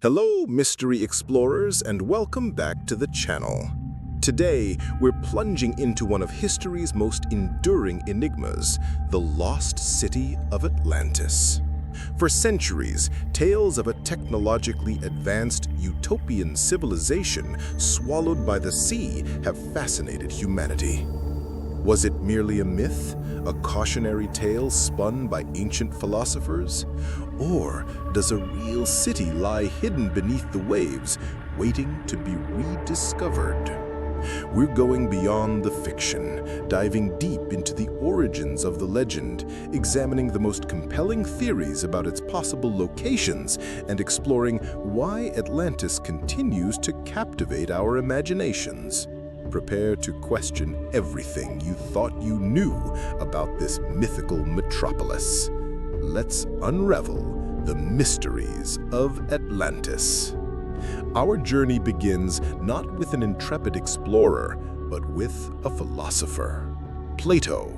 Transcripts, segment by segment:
Hello, mystery explorers, and welcome back to the channel. Today, we're plunging into one of history's most enduring enigmas, the lost city of Atlantis. For centuries, tales of a technologically advanced utopian civilization swallowed by the sea have fascinated humanity. Was it merely a myth, a cautionary tale spun by ancient philosophers? Or does a real city lie hidden beneath the waves, waiting to be rediscovered? We're going beyond the fiction, diving deep into the origins of the legend, examining the most compelling theories about its possible locations, and exploring why Atlantis continues to captivate our imaginations. Prepare to question everything you thought you knew about this mythical metropolis. Let's unravel the mysteries of Atlantis. Our journey begins not with an intrepid explorer, but with a philosopher, Plato.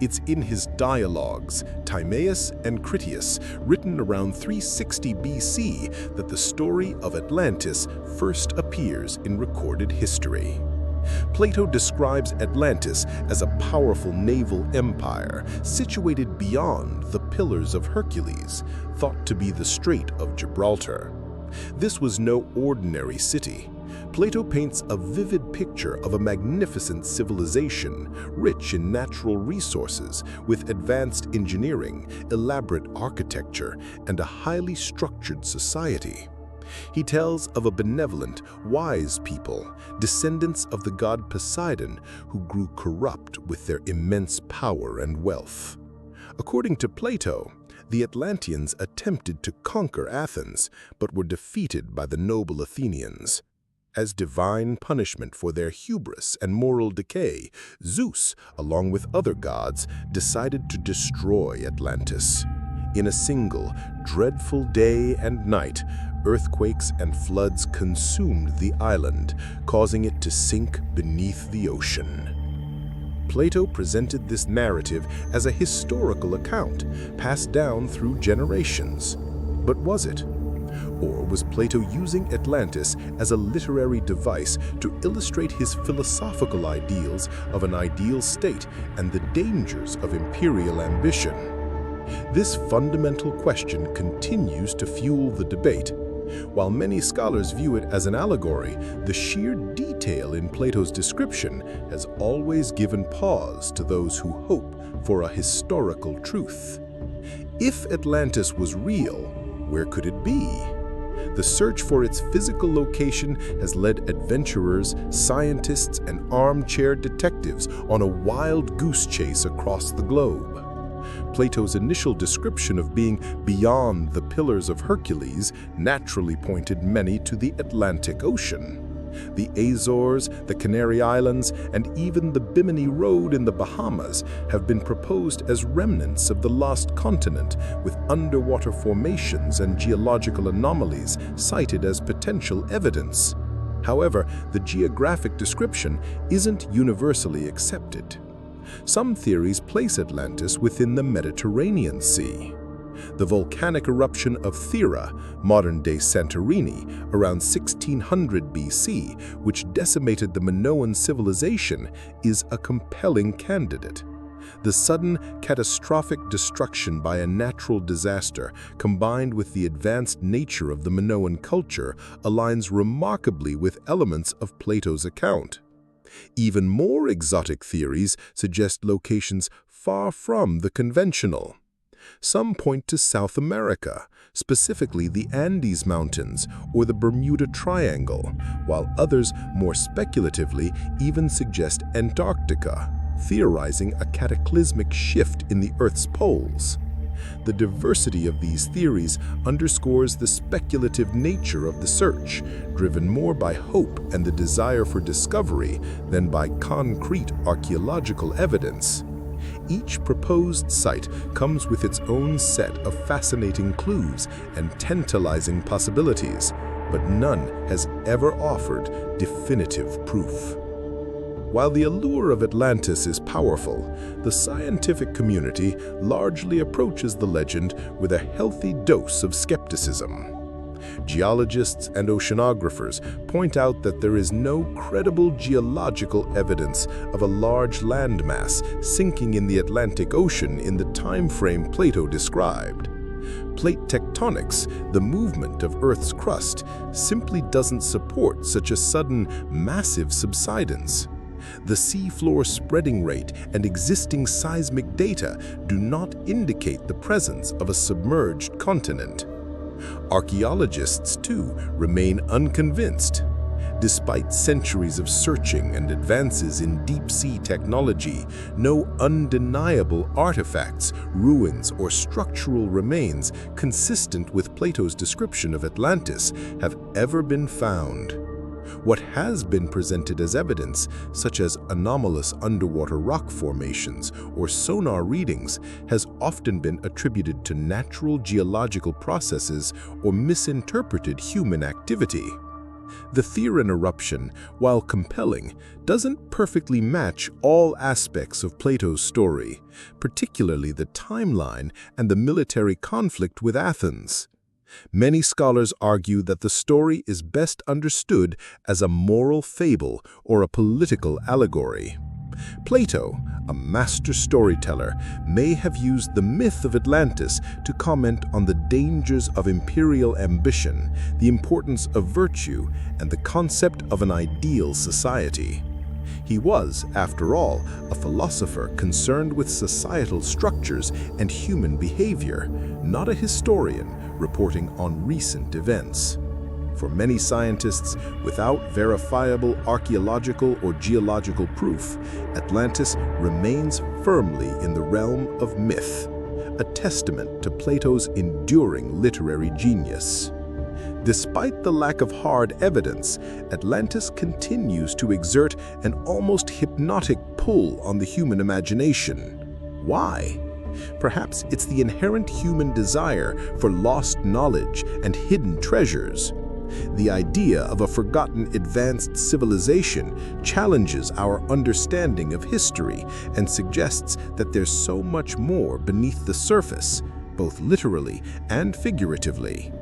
It's in his dialogues, Timaeus and Critias, written around 360 BC, that the story of Atlantis first appears in recorded history. Plato describes Atlantis as a powerful naval empire situated beyond the Pillars of Hercules, thought to be the Strait of Gibraltar. This was no ordinary city. Plato paints a vivid picture of a magnificent civilization, rich in natural resources, with advanced engineering, elaborate architecture, and a highly structured society. He tells of a benevolent, wise people, descendants of the god Poseidon, who grew corrupt with their immense power and wealth. According to Plato, the Atlanteans attempted to conquer Athens, but were defeated by the noble Athenians. As divine punishment for their hubris and moral decay, Zeus, along with other gods, decided to destroy Atlantis. In a single, dreadful day and night, earthquakes and floods consumed the island, causing it to sink beneath the ocean. Plato presented this narrative as a historical account, passed down through generations. But was it? Or was Plato using Atlantis as a literary device to illustrate his philosophical ideals of an ideal state and the dangers of imperial ambition? This fundamental question continues to fuel the debate. While many scholars view it as an allegory, the sheer detail in Plato's description has always given pause to those who hope for a historical truth. If Atlantis was real, where could it be? The search for its physical location has led adventurers, scientists, and armchair detectives on a wild goose chase across the globe. Plato's initial description of being beyond the Pillars of Hercules naturally pointed many to the Atlantic Ocean. The Azores, the Canary Islands, and even the Bimini Road in the Bahamas have been proposed as remnants of the lost continent, with underwater formations and geological anomalies cited as potential evidence. However, the geographic description isn't universally accepted. Some theories place Atlantis within the Mediterranean Sea. The volcanic eruption of Thera, modern-day Santorini, around 1600 BC, which decimated the Minoan civilization, is a compelling candidate. The sudden, catastrophic destruction by a natural disaster, combined with the advanced nature of the Minoan culture, aligns remarkably with elements of Plato's account. Even more exotic theories suggest locations far from the conventional. Some point to South America, specifically the Andes Mountains or the Bermuda Triangle, while others, more speculatively, even suggest Antarctica, theorizing a cataclysmic shift in the Earth's poles. The diversity of these theories underscores the speculative nature of the search, driven more by hope and the desire for discovery than by concrete archaeological evidence. Each proposed site comes with its own set of fascinating clues and tantalizing possibilities, but none has ever offered definitive proof. While the allure of Atlantis is powerful, the scientific community largely approaches the legend with a healthy dose of skepticism. Geologists and oceanographers point out that there is no credible geological evidence of a large landmass sinking in the Atlantic Ocean in the time frame Plato described. Plate tectonics, the movement of Earth's crust, simply doesn't support such a sudden, massive subsidence. The seafloor spreading rate and existing seismic data do not indicate the presence of a submerged continent. Archaeologists, too, remain unconvinced. Despite centuries of searching and advances in deep-sea technology, no undeniable artifacts, ruins, or structural remains consistent with Plato's description of Atlantis have ever been found. What has been presented as evidence, such as anomalous underwater rock formations or sonar readings, has often been attributed to natural geological processes or misinterpreted human activity. The Theran eruption, while compelling, doesn't perfectly match all aspects of Plato's story, particularly the timeline and the military conflict with Athens. Many scholars argue that the story is best understood as a moral fable or a political allegory. Plato, a master storyteller, may have used the myth of Atlantis to comment on the dangers of imperial ambition, the importance of virtue, and the concept of an ideal society. He was, after all, a philosopher concerned with societal structures and human behavior, not a historian reporting on recent events. For many scientists, without verifiable archaeological or geological proof, Atlantis remains firmly in the realm of myth, a testament to Plato's enduring literary genius. Despite the lack of hard evidence, Atlantis continues to exert an almost hypnotic pull on the human imagination. Why? Perhaps it's the inherent human desire for lost knowledge and hidden treasures. The idea of a forgotten advanced civilization challenges our understanding of history and suggests that there's so much more beneath the surface, both literally and figuratively.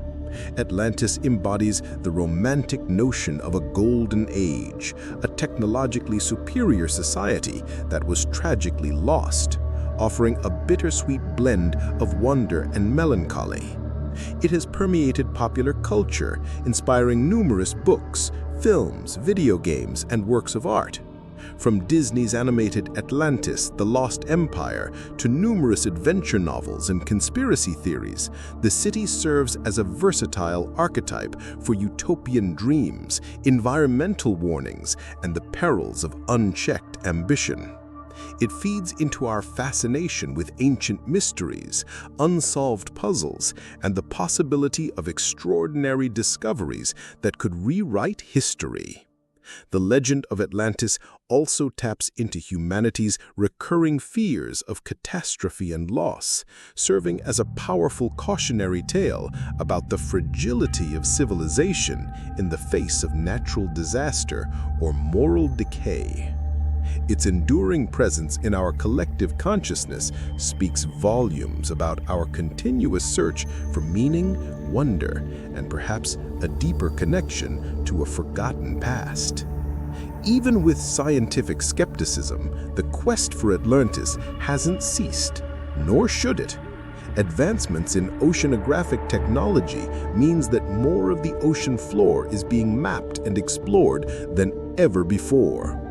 Atlantis embodies the romantic notion of a golden age, a technologically superior society that was tragically lost, offering a bittersweet blend of wonder and melancholy. It has permeated popular culture, inspiring numerous books, films, video games, and works of art. From Disney's animated Atlantis, The Lost Empire, to numerous adventure novels and conspiracy theories, the city serves as a versatile archetype for utopian dreams, environmental warnings, and the perils of unchecked ambition. It feeds into our fascination with ancient mysteries, unsolved puzzles, and the possibility of extraordinary discoveries that could rewrite history. The legend of Atlantis also taps into humanity's recurring fears of catastrophe and loss, serving as a powerful cautionary tale about the fragility of civilization in the face of natural disaster or moral decay. Its enduring presence in our collective consciousness speaks volumes about our continuous search for meaning, wonder, and perhaps a deeper connection to a forgotten past. Even with scientific skepticism, the quest for Atlantis hasn't ceased, nor should it. Advancements in oceanographic technology means that more of the ocean floor is being mapped and explored than ever before.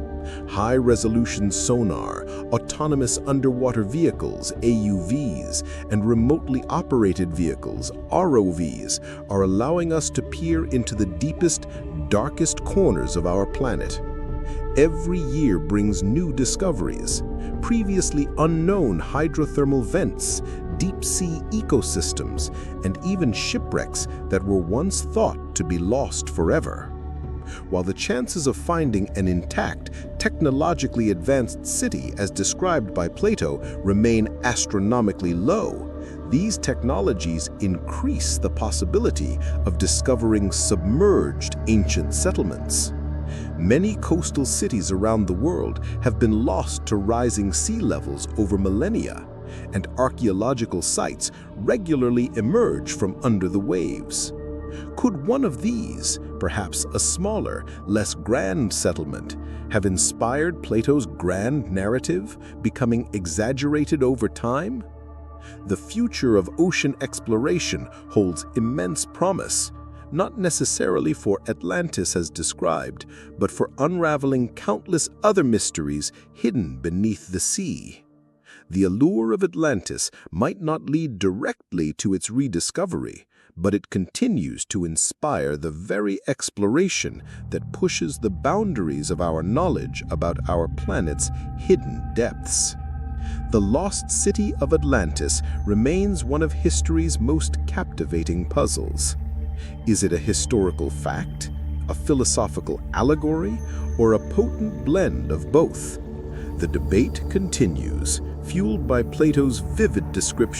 High-resolution sonar, autonomous underwater vehicles, AUVs, and remotely operated vehicles, ROVs, are allowing us to peer into the deepest, darkest corners of our planet. Every year brings new discoveries, previously unknown hydrothermal vents, deep-sea ecosystems, and even shipwrecks that were once thought to be lost forever. While the chances of finding an intact, technologically advanced city as described by Plato remain astronomically low, these technologies increase the possibility of discovering submerged ancient settlements. Many coastal cities around the world have been lost to rising sea levels over millennia, and archaeological sites regularly emerge from under the waves. Could one of these, perhaps a smaller, less grand settlement, have inspired Plato's grand narrative, becoming exaggerated over time? The future of ocean exploration holds immense promise, not necessarily for Atlantis as described, but for unraveling countless other mysteries hidden beneath the sea. The allure of Atlantis might not lead directly to its rediscovery, but it continues to inspire the very exploration that pushes the boundaries of our knowledge about our planet's hidden depths. The lost city of Atlantis remains one of history's most captivating puzzles. Is it a historical fact, a philosophical allegory, or a potent blend of both? The debate continues, fueled by Plato's vivid description